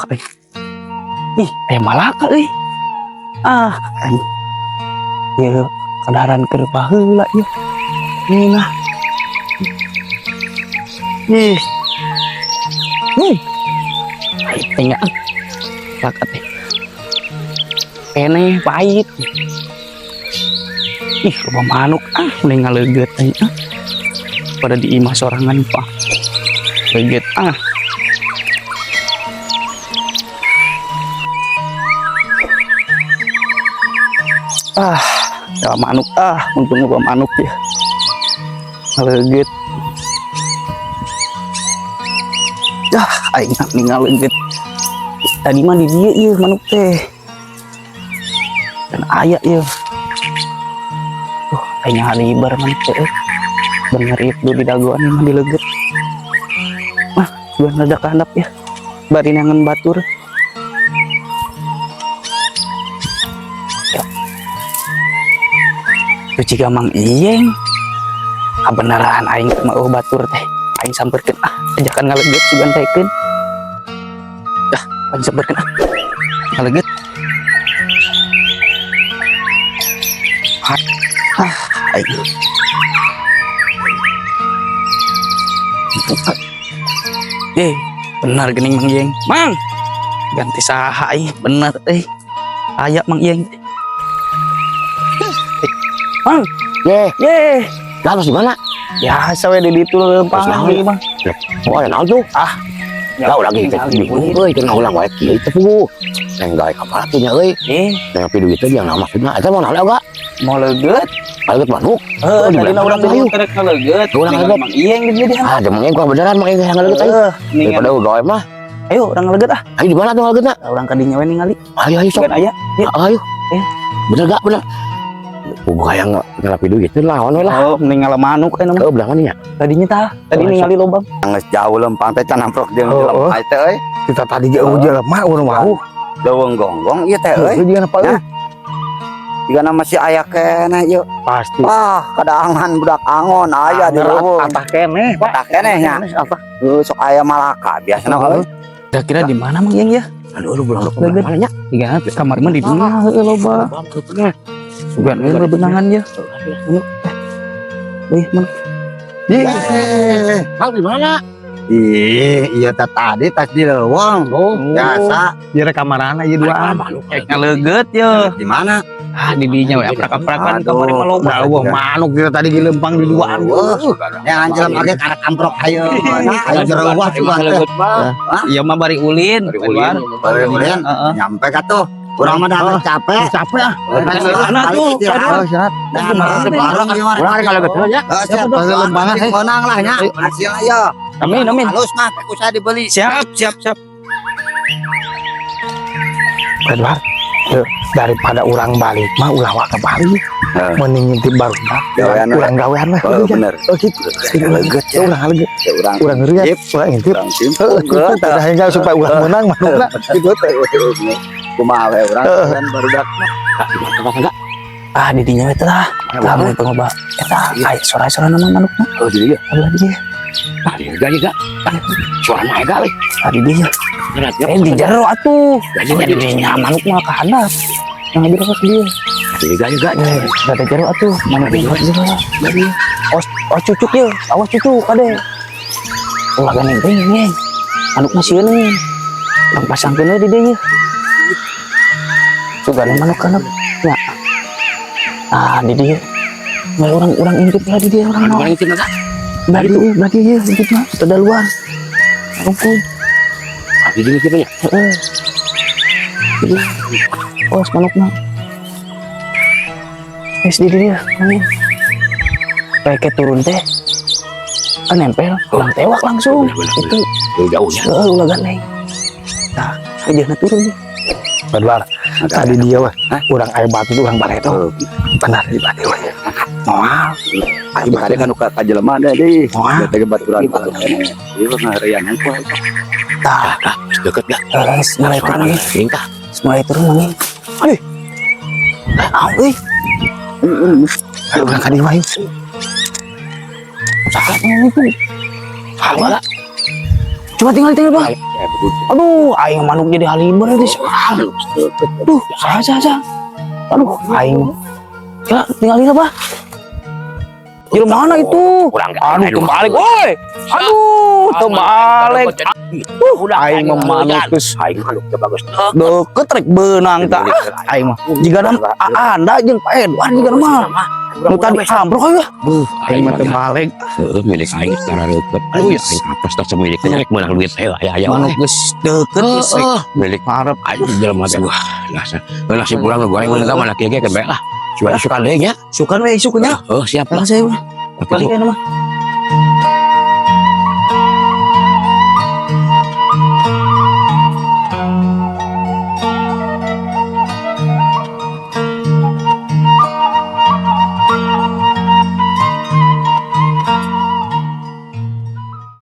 Ay. Ih, malaka euy. Ay. Ya, kadaran keur baheula ieu. Nah. Ih. Ay, tengah. Lakat teh. Kene pahit. Ih, loba manuk mending ngaleget aja. Pada di imah sorangan pak. Leget ya manuk untung loba manuk ya. Ngaleget. Aing ninggal leget. Tadi mah di dieu ieu manuk teh. Dan aya ieu. Aing halibar manuk teh. Bener itu di dagoan mah dileget. Bukan ada handap ya. Bari nangen batur. Ya. Cuci gamang iyeng. Beneran aing mau batur teh. Aing samperkeun ajakan ngaleget sugan taekeun. Aing samperkeun ngaleget. Aing. Benar gening Mang Yeng. Mang. Ganti saha bener aya Mang Yeng. Mang. Lalu di mana? Ya, sawe di ditu lempang lagi, Bang. Oh, yang itu. Lau lagi ke bingung euy, teu ulang wae kieu teh pu. Neng gawe kapal teh nya euy. Neng pidu itu yang nama maksudna eta mau naon enggak? Mau leget. Leget manuk. Tadi urang ayu. Leget. Urang leget. Mang Iyeng di dieu. Jeung Mang gua beneran Mang yang leget ayo. Daripada gawe mah. Ayo urang leget Ayo di mana tuh legetna? Urang ka dinya we ningali. Ayo sok. Aya. Ayo. Bener gak bener? Gua yang ngelapi duit itu lawan we lah. Mending ngala manuk mah. Belah mana nya? Tadinya tadi ningali lobang. Geus jauh lempang teh can amprok jeung jelema teh euy. Kita tadi jauh jelema urang mau. Leuweung gonggong ieu teh euy. Dia apa euy? Digana masih aya kene ieu. Pasti. Kadaangan budak angon aya di leuweung. Atah keneh, Pak. Atah keneh nya. Sok aya malaka biasana euy. Kira-kira di mana Mang Yeng ya? Aduh bulan mana nya? Tiga kamar mah di dinya heueuh loba. Sugan we benangan ya. Mang. Mang di mana? Iya tadi tas di leuweung. Biasa. Di rekamarana ieu duaan. Ngaleget ya. Di mana? Di dinya we aprak-aprakan kamar mah loba. Wah manuk kita tadi dilempang di duaan. Yang anjeun make karek amprok ayo. Ayo jereuwah juga teh. Iya mah bari ulin. Bari ulin. Nyampe ka tuh. Urang mah dah capek. Capek Sana tuh. Syarat. Bareng ieu mah. Urang kalau betul ya. Siap lembangan menang lah nya. Hasil ayo. Amin. Halus mah teh usah dibeli. Siap. Edward, daripada urang balik mah ulah ke Bali. Mending ngintip barudak. Urang gawean mah. Bener. Itu leget. Urang leget. Urang ngeureut. Urang ngintip. Dah hingga supaya urang menang manukna. Kitu teh. Kumaha we urang barudak. Di dinya we teh lah. Lamun pengoba eta aya suara-suara nama manukna. Di dieu. Alah di dieu. Juga. Suarana ega we. Di dieu. Di jero atuh. Di dinya manuk mah ka handap. Yang di dekat dia. Juga. Ada jero atuh. Mana di jero. Oh cucuk ye. Awas cucuk kade. Ulah ganeng teh ngeng. Manuk mah sieun nih. Lang pasangkeun we di dieu. Sugana manuk kana. Ya. Di dieu. Mau orang intip lah di dieu orang. Orang intip enggak? Berarti ya intip mah sudah luar. Ampun. Di dieu kitu nya. Jadi, manuk mah. Di dia, kayak turun teh, nempel, ulang tewak langsung. Itu jauhnya. Ulah ganeng. Nah, aja turun deh. Edward, tadi dia wah, urang aya batu urang bareto. Benar di batu wah. Moal. Ayo kade kan ka jelema da deui. Teh baturan. Ieu mah ngeureyan ku. Tah, deket gak? Mulai turun nih. Tingkah. Mulai turun nih. Aduh. Ayo urang ka dieu wae. Sakit nih. Hawala. Coba tinggal Pak. Aduh, aing manuk jadi haliber itu. Aduh, saha. Aduh, aing. Ya, tinggalin apa? Di mana itu? Aduh, terbalik, woi. Aduh, terbalik. Aing mah manuk geus Aing manuk teh bagus. deket rek beunang tah. Aing mah jiga Anda jeung Pak Edwan jiga mah. Nu tadi ambruk ya. Aing mah terbalik. Milik aing secara deket. Aduh, aing apes teh milik teh rek meunang duit aya Manuk geus deket geus rek. milik harap aing jelema teh wah nasi pulang goreng meunang mana kieu ge kan bae lah. Suka deui nya. Sukan we isukunya. Siap Lah lah. saya balik mah.